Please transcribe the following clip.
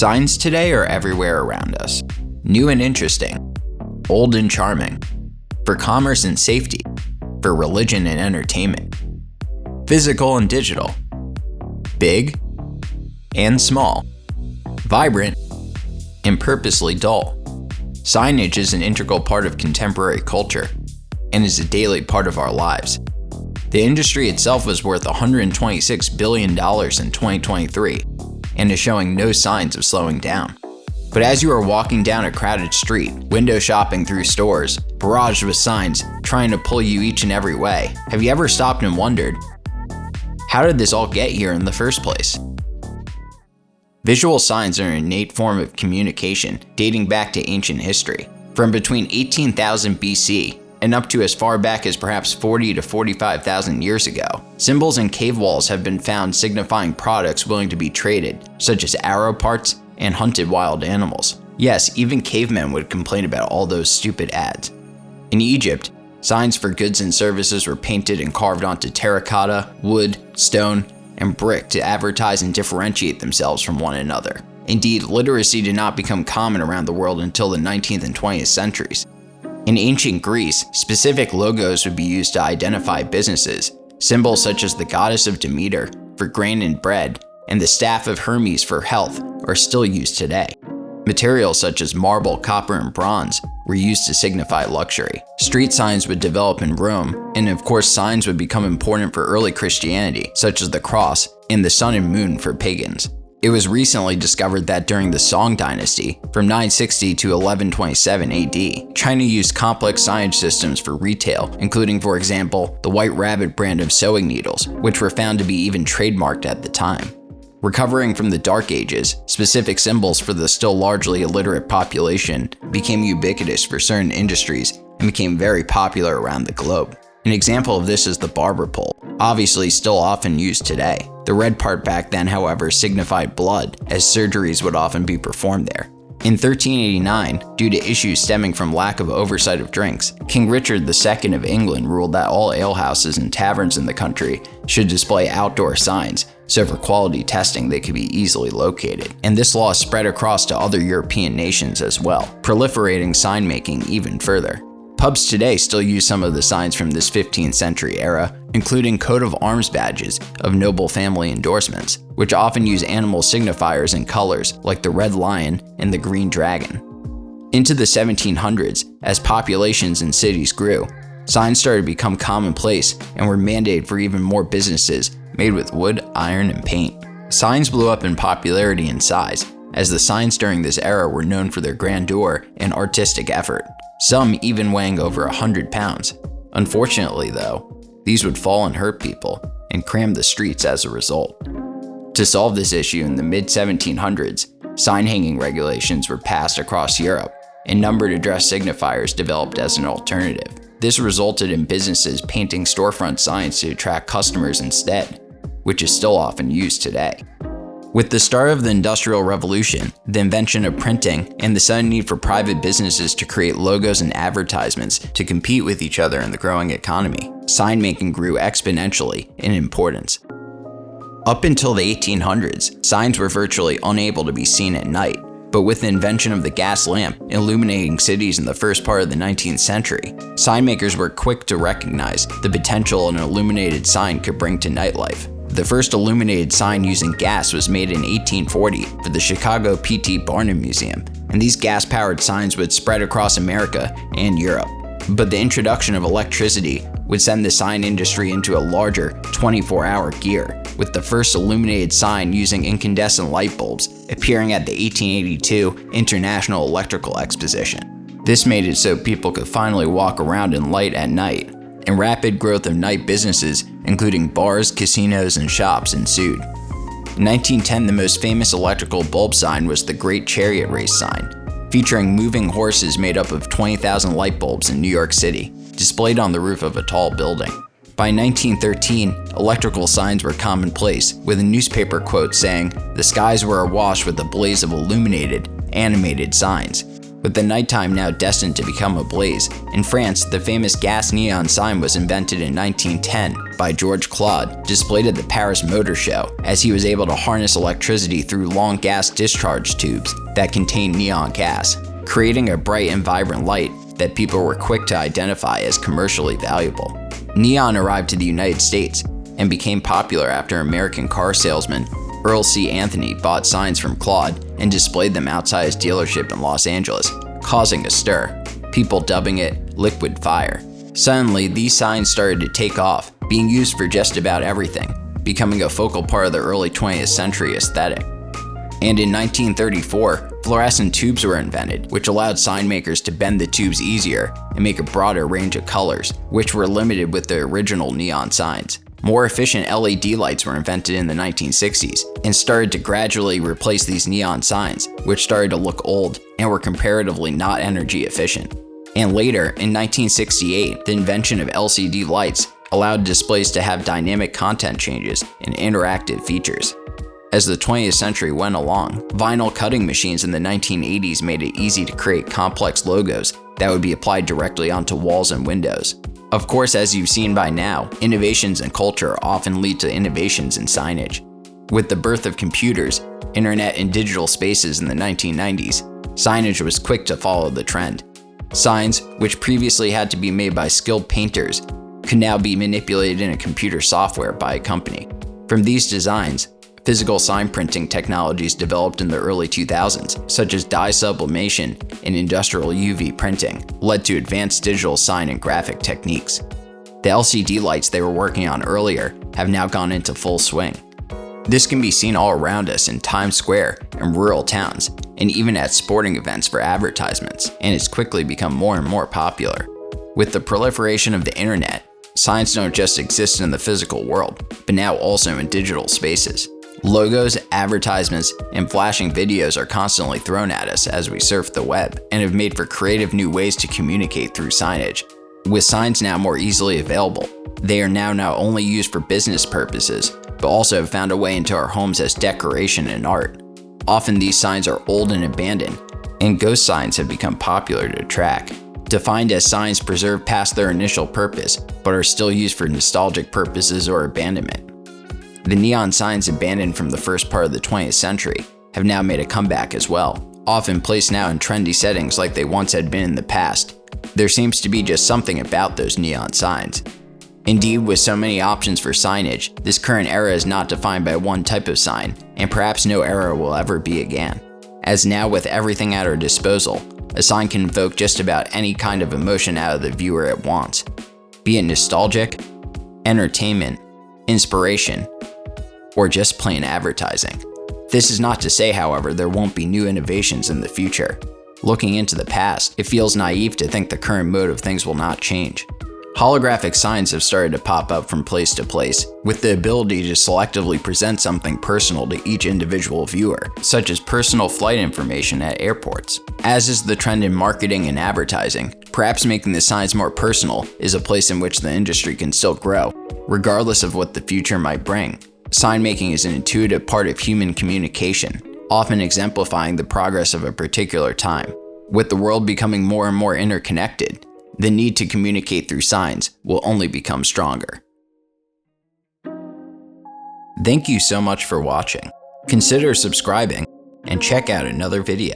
Signs today are everywhere around us. New and interesting, old and charming, for commerce and safety, for religion and entertainment, physical and digital, big and small, vibrant and purposely dull. Signage is an integral part of contemporary culture and is a daily part of our lives. The industry itself was worth $126 billion in 2023 and is showing no signs of slowing down. But as you are walking down a crowded street, window shopping through stores, barraged with signs trying to pull you each and every way, have you ever stopped and wondered, how did this all get here in the first place? Visual signs are an innate form of communication dating back to ancient history. From between 18,000 BC and up to as far back as perhaps 40 to 45,000 years ago, symbols in cave walls have been found signifying products willing to be traded, such as arrow parts and hunted wild animals. Yes, even cavemen would complain about all those stupid ads. In Egypt, signs for goods and services were painted and carved onto terracotta, wood, stone, and brick to advertise and differentiate themselves from one another. Indeed, literacy did not become common around the world until the 19th and 20th centuries. In ancient Greece, specific logos would be used to identify businesses. Symbols such as the goddess of Demeter for grain and bread and the staff of Hermes for health are still used today. Materials such as marble, copper, and bronze were used to signify luxury. Street signs would develop in Rome, and of course signs would become important for early Christianity, such as the cross and the sun and moon for pagans. It was recently discovered that during the Song dynasty, from 960 to 1127 AD, China used complex signage systems for retail, including, for example, the White Rabbit brand of sewing needles, which were found to be even trademarked at the time. Recovering from the Dark Ages, specific symbols for the still largely illiterate population became ubiquitous for certain industries and became very popular around the globe. An example of this is the barber pole, obviously still often used today. The red part back then, however, signified blood, as surgeries would often be performed there. In 1389, due to issues stemming from lack of oversight of drinks, King Richard II of England ruled that all alehouses and taverns in the country should display outdoor signs, so for quality testing they could be easily located. And this law spread across to other European nations as well, proliferating sign making even further. Pubs today still use some of the signs from this 15th century era, including coat of arms badges of noble family endorsements, which often use animal signifiers in colors like the red lion and the green dragon. Into the 1700s, as populations in cities grew, signs started to become commonplace and were mandated for even more businesses made with wood, iron, and paint. Signs blew up in popularity and size, as the signs during this era were known for their grandeur and artistic effort, some even weighing over 100 pounds. Unfortunately though, these would fall and hurt people, and cram the streets as a result. To solve this issue in the mid-1700s, sign hanging regulations were passed across Europe, and numbered address signifiers developed as an alternative. This resulted in businesses painting storefront signs to attract customers instead, which is still often used today. With the start of the Industrial Revolution, the invention of printing, and the sudden need for private businesses to create logos and advertisements to compete with each other in the growing economy, sign making grew exponentially in importance. Up until the 1800s, signs were virtually unable to be seen at night, but with the invention of the gas lamp illuminating cities in the first part of the 19th century, sign makers were quick to recognize the potential an illuminated sign could bring to nightlife. The first illuminated sign using gas was made in 1840 for the Chicago P.T. Barnum Museum, and these gas-powered signs would spread across America and Europe. But the introduction of electricity would send the sign industry into a larger 24-hour gear, with the first illuminated sign using incandescent light bulbs appearing at the 1882 International Electrical Exposition. This made it so people could finally walk around in light at night, and rapid growth of night businesses, including bars, casinos, and shops, ensued. In 1910, the most famous electrical bulb sign was the Great Chariot Race sign, featuring moving horses made up of 20,000 light bulbs in New York City, displayed on the roof of a tall building. By 1913, electrical signs were commonplace, with a newspaper quote saying, "The skies were awash with a blaze of illuminated, animated signs." With the nighttime now destined to become a blaze, in France, the famous gas neon sign was invented in 1910 by Georges Claude, displayed at the Paris Motor Show, as he was able to harness electricity through long gas discharge tubes that contained neon gas, creating a bright and vibrant light that people were quick to identify as commercially valuable. Neon arrived to the United States and became popular after American car salesman Earl C. Anthony bought signs from Claude and displayed them outside his dealership in Los Angeles, causing a stir, people dubbing it liquid fire. Suddenly, these signs started to take off, being used for just about everything, becoming a focal part of the early 20th century aesthetic. And in 1934, fluorescent tubes were invented, which allowed sign makers to bend the tubes easier and make a broader range of colors, which were limited with the original neon signs. More efficient LED lights were invented in the 1960s and started to gradually replace these neon signs, which started to look old and were comparatively not energy efficient. And later, in 1968, the invention of LCD lights allowed displays to have dynamic content changes and interactive features. As the 20th century went along, vinyl cutting machines in the 1980s made it easy to create complex logos that would be applied directly onto walls and windows. Of course, as you've seen by now, innovations in culture often lead to innovations in signage. With the birth of computers, internet, and digital spaces in the 1990s, signage was quick to follow the trend. Signs, which previously had to be made by skilled painters, could now be manipulated in a computer software by a company. From these designs, physical sign printing technologies developed in the early 2000s, such as dye sublimation and industrial UV printing, led to advanced digital sign and graphic techniques. The LCD lights they were working on earlier have now gone into full swing. This can be seen all around us in Times Square and rural towns, and even at sporting events for advertisements, and it's quickly become more and more popular. With the proliferation of the internet, signs don't just exist in the physical world, but now also in digital spaces. Logos, advertisements, and flashing videos are constantly thrown at us as we surf the web and have made for creative new ways to communicate through signage. With signs now more easily available, they are now not only used for business purposes, but also have found a way into our homes as decoration and art. Often these signs are old and abandoned, and ghost signs have become popular to track. Defined as signs preserved past their initial purpose, but are still used for nostalgic purposes or abandonment. The neon signs abandoned from the first part of the 20th century have now made a comeback as well, often placed now in trendy settings like they once had been in the past. There seems to be just something about those neon signs. Indeed, with so many options for signage, this current era is not defined by one type of sign, and perhaps no era will ever be again. As now with everything at our disposal, a sign can evoke just about any kind of emotion out of the viewer it wants, be it nostalgic, entertainment, inspiration, or just plain advertising. This is not to say, however, there won't be new innovations in the future. Looking into the past, it feels naive to think the current mode of things will not change. Holographic signs have started to pop up from place to place, with the ability to selectively present something personal to each individual viewer, such as personal flight information at airports. As is the trend in marketing and advertising, perhaps making the signs more personal is a place in which the industry can still grow, regardless of what the future might bring. Sign making is an intuitive part of human communication, often exemplifying the progress of a particular time. With the world becoming more and more interconnected, the need to communicate through signs will only become stronger. Thank you so much for watching. Consider subscribing and check out another video.